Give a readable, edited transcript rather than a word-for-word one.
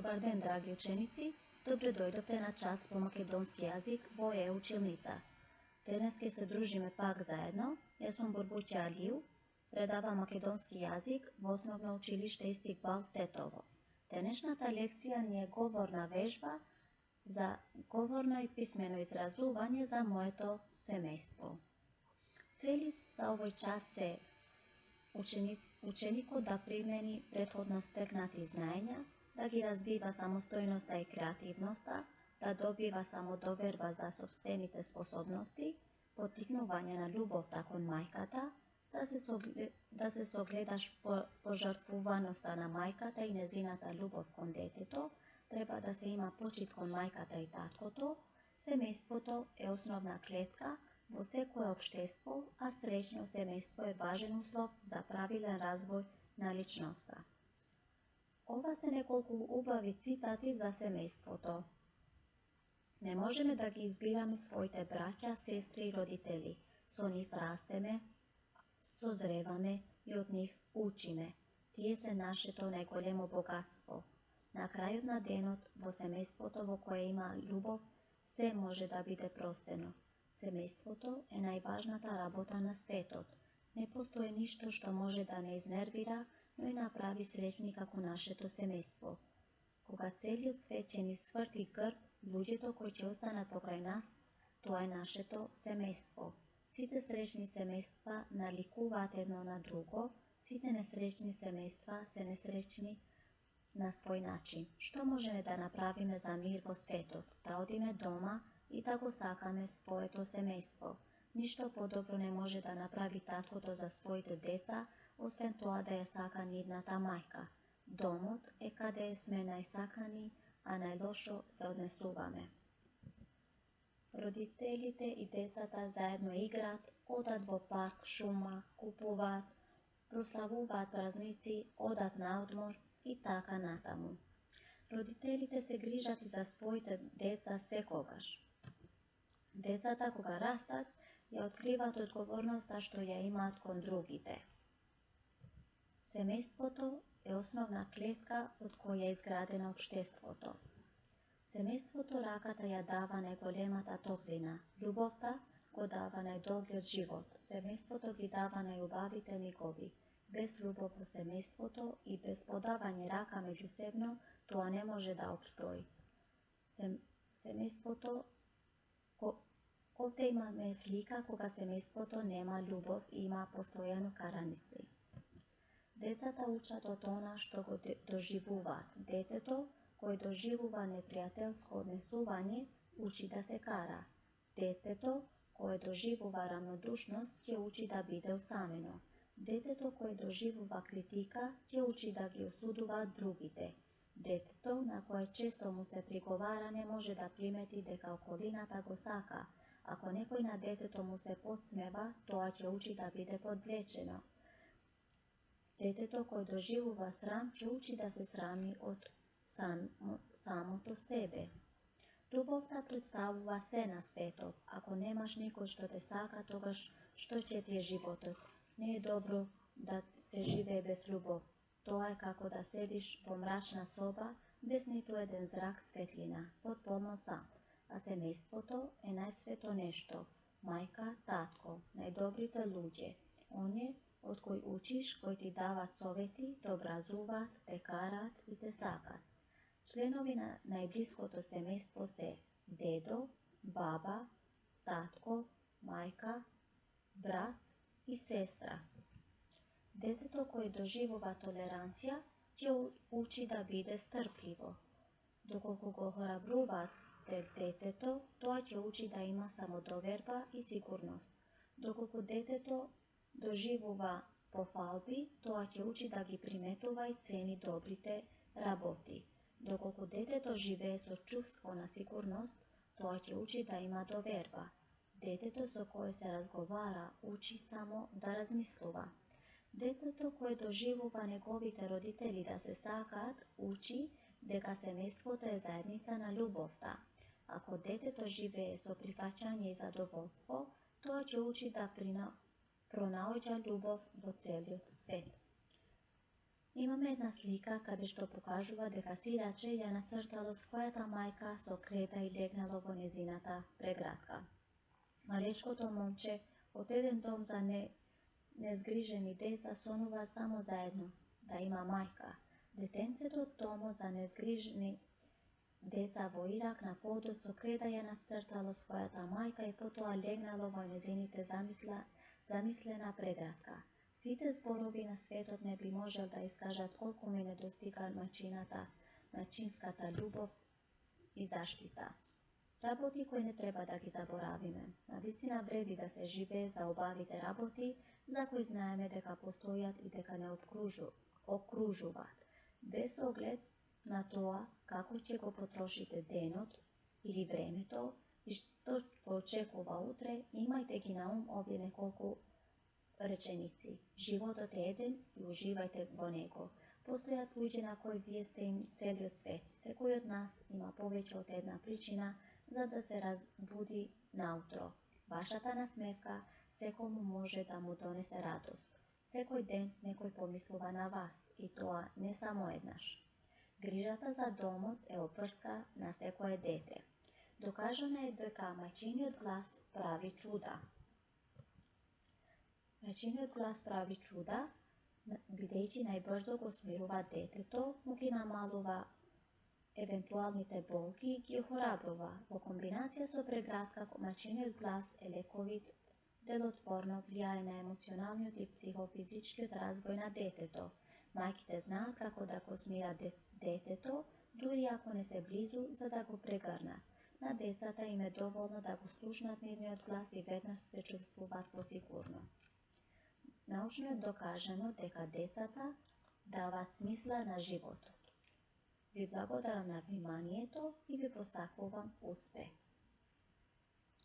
Добар ден, драги ученици! Добре дојдовте на час по македонски јазик во Е-училница. Денес ќе се дружиме пак заедно. Јас сум Бурбуќа Алију, предавам македонски јазик во Основно училиште Истикбал Тетово. Денешната лекција ни е говорна вежба за говорно и писмено изразување за моето семејство. Цели за овој час се ученикот да примени претходно стекнати знаења, да ги развива самостојноста и креативноста, да добива самодоверба за сопствените способности, поттикнување на љубовта кон мајката, да се согледаш пожртвуваноста на мајката и незината љубов кон детето, треба да се има почит кон мајката и таткото. Семејството е основна клетка во секое општество, а среќно семејство е важен услов за правилен развој на личноста. Ова се неколку убави цитати за семејството. Не можеме да ги избираме своите браќа, сестри и родители. Со нив растеме, созреваме и од нив учиме. Тие се нашето најголемо богатство. На крајот на денот, во семејството во кое има љубов, се може да биде простено. Семејството е најважната работа на светот. Не постои ништо што може да не изнервира, но и направи среќни како нашето семејство. Кога целиот свет ќе ни сврти грб, луѓето кои ќе останат покрај нас, тоа е нашето семејство. Сите среќни семејства наликуваат едно на друго, сите несреќни семејства се несреќни на свој начин. Што можеме да направиме за мир во светот? Да одиме дома и да го сакаме своето семејство. Ништо подобро не може да направи таткото за своите деца, освен тоа да ја сака нивната мајка. Домот е каде сме најсакани, а најлошо се однесуваме. Родителите и децата заедно играат, одат во парк, шума, купуваат, прославуваат празници, одат на одмор и така натаму. Родителите се грижат и за своите деца секогаш. Децата кога растат, ја откриваат одговорноста што ја имаат кон другите. Семејството е основна клетка од која е изградено општеството. Семејството раката ја дава најголемата топлина, љубовта го дава најдолгиот живот, семејството ги дава најубавите мигови. Без љубов во семејството и без подавање рака меѓусебно, тоа не може да опстои. Семејството Овде имаме слика кога семејството нема љубов и има постојано караници. Децата учат од она што го доживуваат. Детето, кој доживува непријателско однесување, учи да се кара. Детето, кое доживува рамнодушност, ќе учи да биде осамено. Детето, кое доживува критика, ќе учи да ги осудува другите. Детето, на кое често му се приговара, не може да примети дека околината го сака. Ако некој на детето му се подсмева, тоа ќе учи да биде подвлечено. Детето кој доживува срам, ќе учи да се срами од самото себе. Љубовта представува се на светот. Ако немаш никој што те сака, тогаш што ќе ти е животот? Не е добро да се живее без љубов. Тоа е како да седиш во мрачна соба, без ниту еден зрак светлина, потполно сам. А семејството е најсвето нешто. Мајка, татко, најдобрите луѓе, оние од кои учиш, кои ти дават совети, те образуваат, те караат и те сакат. Членови на најблиското семејство се дедо, баба, татко, мајка, брат и сестра. Детето кој доживува толеранција, ќе учи да биде стрпливо. Доколку го охрабруваат детето, тоа ќе учи да има самодоверба и сигурност. Доколку детето доживува пофалби, тоа ќе учи да ги приметува и цени добрите работи. Доколку детето живее со чувство на сигурност, тоа ќе учи да има доверба. Детето со кое се разговара, учи само да размислува. Детето кое доживува неговите родители да се сакаат, учи дека семејството е заедница на љубовта. Ако детето живее со прифаќање и задоволство, тоа ќе учи да пронаоѓа љубов во целиот свет. Имаме една слика каде што покажува дека сираче ја нацртало својата мајка со крета и легнало во незината прегратка. Малечкото момче од еден дом за незгрижени деца сонува само за едно, да има мајка. Детенцето од домот за незгрижени деца во Ирак на подот со крета ја нацртало својата мајка и потоа легнало во незините замислена прегратка. Сите зборови на светот не би можел да искажат колку ми недостига мајчинската љубов и заштита. Работи кои не треба да ги заборавиме. Навистина вреди да се живее за убавите работи, за кои знаеме дека постојат и дека не окружуваат, без оглед на тоа како ќе го потрошите денот или времето и што го очекува утре, имајте ги на ум овие неколку реченици. Животот е еден и уживајте во него. Постојат луѓе на кои вие сте им целиот свет. Секој од нас има повеќе од една причина за да се разбуди наутро. Вашата насмевка секому може да му донесе радост. Секој ден некој помислува на вас и тоа не само еднаш. Грижата за домот е опрска на секое дете. Докажано е дека мајчиниот глас прави чуда. Мајчиниот глас прави чуда, бидејќи најбрзо го смирува детето, му ги намалува евентуалните болки и ги охрабрува. Во комбинација со прегратка, мајчиниот глас е лековит, делотворно влијае на емоционалниот и психофизичкиот развој на детето. Мајките знаат како да го смират детето, дури ако не се близу, за да го прегрнат. На децата им е доволно да го слушнат нивниот глас и веднаш се чувствуваат посигурно. Научно е докажано дека децата даваат смисла на животот. Ви благодарам на вниманието и ви посакувам успех.